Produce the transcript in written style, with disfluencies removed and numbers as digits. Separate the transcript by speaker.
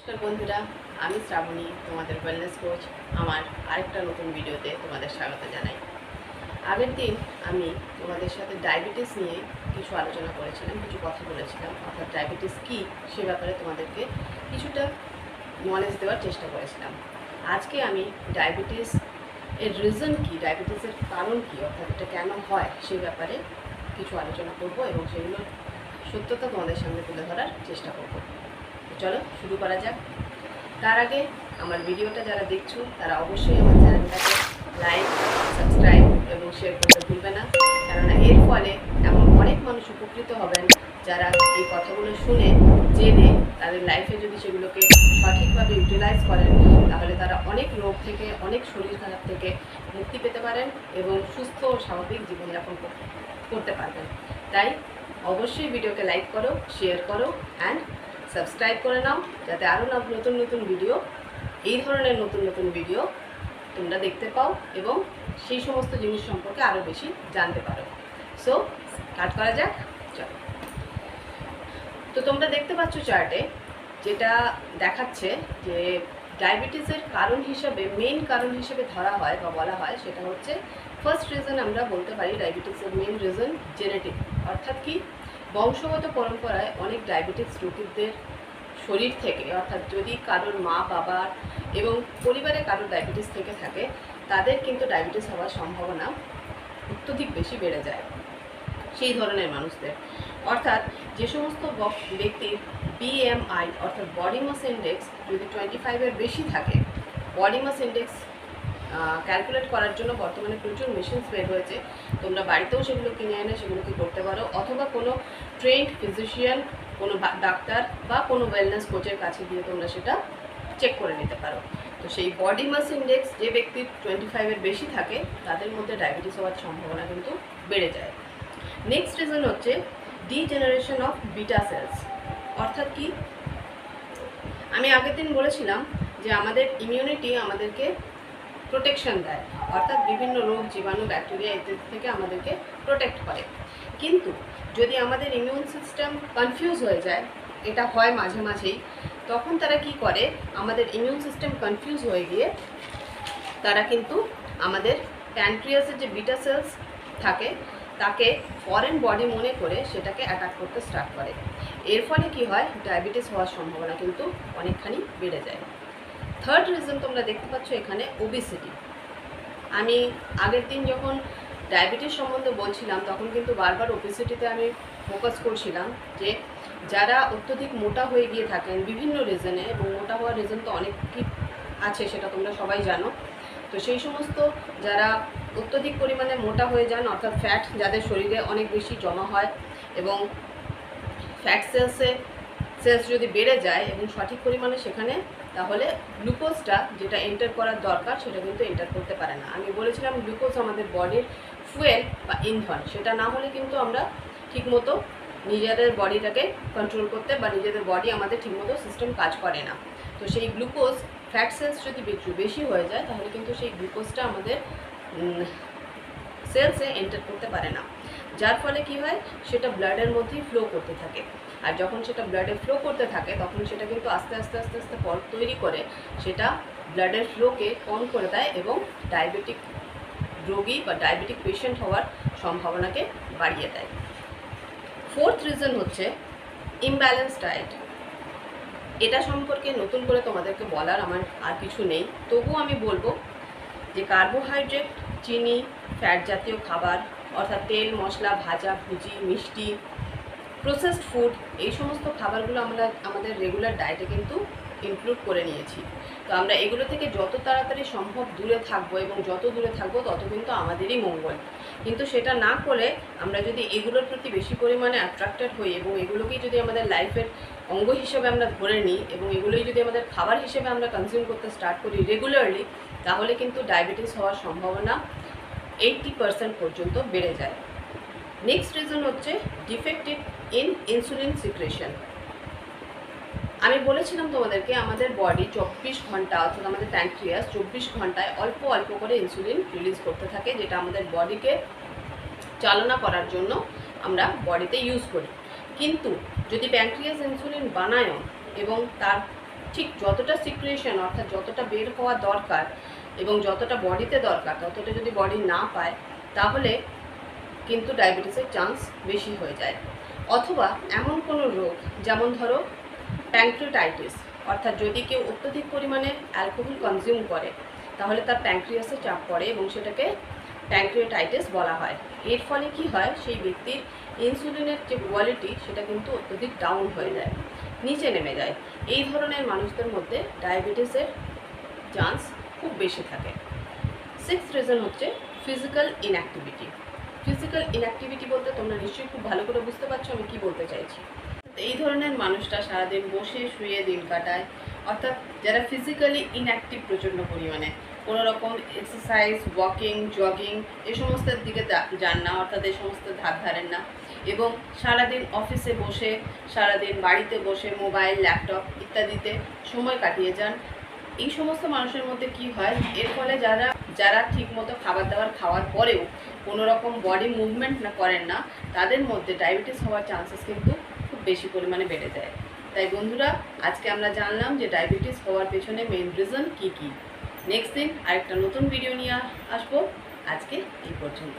Speaker 1: নমস্কার বন্ধুরা, আমি শ্রাবণী, তোমাদের ওয়েলনেস কোচ। আমার আরেকটা নতুন ভিডিওতে তোমাদের স্বাগত জানাই। আগের দিন আমি তোমাদের সাথে ডায়াবেটিস নিয়ে কিছু আলোচনা করেছিলাম, কিছু কথা বলেছিলাম, অর্থাৎ ডায়াবেটিস কী সে ব্যাপারে তোমাদেরকে কিছুটা নলেজ দেওয়ার চেষ্টা করেছিলাম। আজকে আমি ডায়াবেটিস এর রিজন কী, ডায়াবেটিসের কারণ কী, অর্থাৎ এটা কেন হয় সে ব্যাপারে কিছু আলোচনা করব এবং সেগুলোর সত্যতা তোমাদের সামনে তুলে ধরার চেষ্টা করব। চলো শুরু করা যাক। তার আগে আমার ভিডিওটা যারা দেখছো তারা অবশ্যই আমার চ্যানেলটাকে লাইক, সাবস্ক্রাইব এবং শেয়ার করতে ভুলবে না, কেননা এর ফলে এমন অনেক মানুষ উপকৃত হবেন যারা এই কথাগুলো শুনে জেনে তাদের লাইফে যদি সেগুলোকে সঠিকভাবে ইউটিলাইজ করেন তাহলে তারা অনেক রোগ থেকে, অনেক শরীর খারাপ থেকে মুক্তি পেতে পারেন এবং সুস্থ ও স্বাভাবিক জীবনযাপন করতে পারবেন। তাই অবশ্যই ভিডিওকে লাইক করো, শেয়ার করো অ্যান্ড সাবস্ক্রাইব করে নাও, যাতে আরও নতুন নতুন ভিডিও, এই ধরনের নতুন নতুন ভিডিও তোমরা দেখতে পাও এবং সেই সমস্ত জিনিস সম্পর্কে আরও বেশি জানতে পারো। সো স্টার্ট করা যাক। চলো, তো তোমরা দেখতে পাচ্ছ চার্টে যেটা দেখাচ্ছে যে ডায়াবেটিসের কারণ হিসাবে, মেইন কারণ হিসেবে ধরা হয় বা বলা হয় সেটা হচ্ছে ফার্স্ট রিজন। আমরা বলতে পারি ডায়াবেটিসের মেইন রিজন জেনেটিক, অর্থাৎ কি বংশগত পরম্পরায় অনেক ডায়াবেটিস রোগীদের শরীর থেকে, অর্থাৎ যদি কারোর মা বাবার এবং পরিবারে কারোর ডায়াবেটিস থেকে থাকে তাদের কিন্তু ডায়াবেটিস হওয়ার সম্ভাবনা অত্যধিক বেশি বেড়ে যায় সেই ধরনের মানুষদের। অর্থাৎ যে সমস্ত ব্যক্তির BMI অর্থাৎ বডি মাস ইন্ডেক্স যদি 25-এর বেশি থাকে, বডি মাস ইন্ডেক্স ক্যালকুলেট করার জন্য বর্তমানে প্রচুর মেশিনস বের হয়েছে, তোমরা বাড়িতেও সেগুলো কিনে এনে সেগুলোকে করতে পারো, অথবা কোনো ট্রেন্ড ফিজিশিয়ান, কোনো ডাক্তার বা কোনো ওয়েলনেস কোচের কাছে গিয়ে তোমরা সেটা চেক করে নিতে পারো। তো সেই বডি মাস ইন্ডেক্স যে ব্যক্তির 25-এর বেশি থাকে তাদের মধ্যে ডায়াবেটিস হওয়ার সম্ভাবনা কিন্তু বেড়ে যায়। নেক্সট রিজন হচ্ছে ডিজেনারেশন অফ বিটা সেলস। অর্থাৎ কি, আমি আগের দিন বলেছিলাম যে আমাদের ইমিউনিটি আমাদেরকে প্রোটেকশন দেয়, অর্থাৎ বিভিন্ন রোগ, জীবাণু, ব্যাকটেরিয়া ইত্যাদি থেকে আমাদেরকে প্রোটেক্ট করে। কিন্তু যদি আমাদের ইমিউন সিস্টেম কনফিউজ হয়ে যায়, এটা হয় মাঝে মাঝেই, তখন তারা কি করে, আমাদের ইমিউন সিস্টেম কনফিউজ হয়ে গিয়ে তারা কিন্তু আমাদের প্যানক্রিয়াসের যে বিটা সেলস থাকে তাকে ফরেন বডি মনে করে সেটাকে অ্যাটাক করতে স্টার্ট করে। এর ফলে কি হয়, ডায়াবেটিস হওয়ার সম্ভাবনা কিন্তু অনেকখানি বেড়ে যায়। থার্ড রিজন তোমরা দেখতে পাচ্ছ এখানে ওবেসিটি। আমি আগের দিন যখন ডায়াবেটিস সম্বন্ধে বলছিলাম তখন কিন্তু বারবার ওবেসিটিতে আমি ফোকাস করছিলাম, যে যারা অত্যধিক মোটা হয়ে গিয়ে থাকেন বিভিন্ন রিজনে, এবং মোটা হওয়ার রিজন তো অনেক কি আছে সেটা তোমরা সবাই জানো। তো সেই সমস্ত যারা অত্যধিক পরিমাণে মোটা হয়ে যান, অর্থাৎ ফ্যাট যাদের শরীরে অনেক বেশি জমা হয় এবং ফ্যাট সেলস যদি বেড়ে যায় এবং সঠিক পরিমাণে সেখানে, তাহলে গ্লুকোজটা যেটা এন্টার করার দরকার সেটা কিন্তু এন্টার করতে পারে না। আমি বলেছিলাম গ্লুকোজ আমাদের বডির ফুয়েল বা ইন্ধন, সেটা না হলে কিন্তু আমরা ঠিকমতো নিজেদের বডিটাকে কন্ট্রোল করতে, বা নিজেদের বডি আমাদের ঠিকমতো সিস্টেম কাজ করে না। তো সেই গ্লুকোজ, ফ্যাট সেলস যদি বেশি হয়ে যায় তাহলে কিন্তু সেই গ্লুকোজটা আমাদের সেলসে এন্টার করতে পারে না, যার ফলে কি হয়, সেটা ব্লাডের মধ্যেই ফ্লো করতে থাকে। আর যখন সেটা ব্লাডে ফ্লো করতে থাকে তখন সেটা কিন্তু আস্তে আস্তে আস্তে আস্তে পট তৈরি করে সেটা ব্লাডের ফ্লোকে কম করে দেয় এবং ডায়াবেটিক রোগী বা ডায়াবেটিক পেশেন্ট হওয়ার সম্ভাবনাকে বাড়িয়ে দেয়। ফোর্থ রিজন হচ্ছে ইমব্যালেন্স ডায়েট। এটা সম্পর্কে নতুন করে তোমাদেরকে বলার আমার আর কিছু নেই, তবুও আমি বলবো যে কার্বোহাইড্রেট, চিনি, ফ্যাট জাতীয় খাবার, অর্থাৎ তেল, মশলা, ভাজা ভুজি, মিষ্টি, প্রসেসড ফুড, এই সমস্ত খাবারগুলো আমরা আমাদের রেগুলার ডায়েটে কিন্তু ইনক্লুড করে নিয়েছি। তো আমরা এগুলো থেকে যত তাড়াতাড়ি সম্ভব দূরে থাকবো, এবং যত দূরে থাকবো তত কিন্তু আমাদেরই মঙ্গল। কিন্তু সেটা না করে আমরা যদি এগুলোর প্রতি বেশি পরিমাণে অ্যাট্রাক্টেড হই এবং এগুলোকেই যদি আমাদের লাইফের অঙ্গ হিসেবে আমরা ধরে নিই এবং এগুলোই যদি আমাদের খাবার হিসেবে আমরা কনজিউম করতে স্টার্ট করি রেগুলারলি, তাহলে কিন্তু ডায়াবেটিস হওয়ার সম্ভাবনা 80% পর্যন্ত বেড়ে যায়। নেক্সট রিজন হচ্ছে ডিফেক্টিভ ইন ইনসুলিন সিক্রেশন। আমি বলেছিলাম তোমাদেরকে আমাদের বডি 24 ঘন্টা, অর্থাৎ আমাদের প্যানক্রিয়াস 24 ঘন্টায় অল্প অল্প করে ইনসুলিন রিলিজ করতে থাকে, যেটা আমাদের বডিকে চালনা করার জন্য আমরা বডিতে ইউজ করি। কিন্তু যদি প্যানক্রিয়াস ইনসুলিন বানায় এবং তার ঠিক যতটা সিক্রেশন অর্থাৎ যতটা বের হওয়া দরকার এবং যতটা বডিতে দরকার ততটা যদি বডি না পায় তাহলে কিন্তু ডায়াবেটিসের চান্স বেশি হয়ে যায়। অথবা এমন কোনো রোগ, যেমন ধরো প্যাঙ্ক্রিয়াটাইটিস, অর্থাৎ যদি কেউ অত্যধিক পরিমাণে অ্যালকোহল কনজিউম করে তাহলে তার প্যাঙ্ক্রিয়াসে চাপ পড়ে এবং সেটাকে প্যাঙ্ক্রিয়াটাইটিস বলা হয়। এর ফলে কি হয়, সেই ব্যক্তির ইনসুলিনের যে কোয়ালিটি সেটা কিন্তু অত্যধিক ডাউন হয়ে যায়, নিচে নেমে যায়। এই ধরনের মানুষদের মধ্যে ডায়াবেটিসের চান্স খুব বেশি থাকে। সিক্স রিজন হচ্ছে ফিজিক্যাল ইনঅ্যাক্টিভিটি। ফিজিক্যাল ইনঅ্যাক্টিভিটি বলতে তোমরা নিশ্চয়ই খুব ভালো করে বুঝতে পারছো আমি কি বলতে চাইছি। এই ধরনের মানুষটা সারাদিন বসে শুয়ে দিন কাটায়, অর্থাৎ যারা ফিজিক্যালি ইনঅ্যাক্টিভ প্রচণ্ড পরিমাণে, কোনো রকম এক্সারসাইজ, ওয়াকিং, জগিং এই সমস্তের দিকে যান না, অর্থাৎ এই সমস্ত ধার ধারেন না, এবং সারাদিন অফিসে বসে, সারাদিন বাড়িতে বসে মোবাইল, ল্যাপটপ ইত্যাদিতে সময় কাটিয়ে যান। এই সমস্ত মানুষের মধ্যে কি হয়, এর ফলে যারা ঠিকমতো খাবার দাবার খাওয়ার পরেও কোনো রকম বডি মুভমেন্ট না করেন না, তাদের মধ্যে ডায়াবেটিস হওয়ার চান্সেস কিন্তু খুব বেশি পরিমাণে বেড়ে যায়। তাই বন্ধুরা, আজকে আমরা জানলাম যে ডায়াবেটিস হওয়ার পেছনে মেইন রিজন কী কী। নেক্সট দিন আরেকটা নতুন ভিডিও নিয়ে আসবো। আজকে এই পর্যন্ত।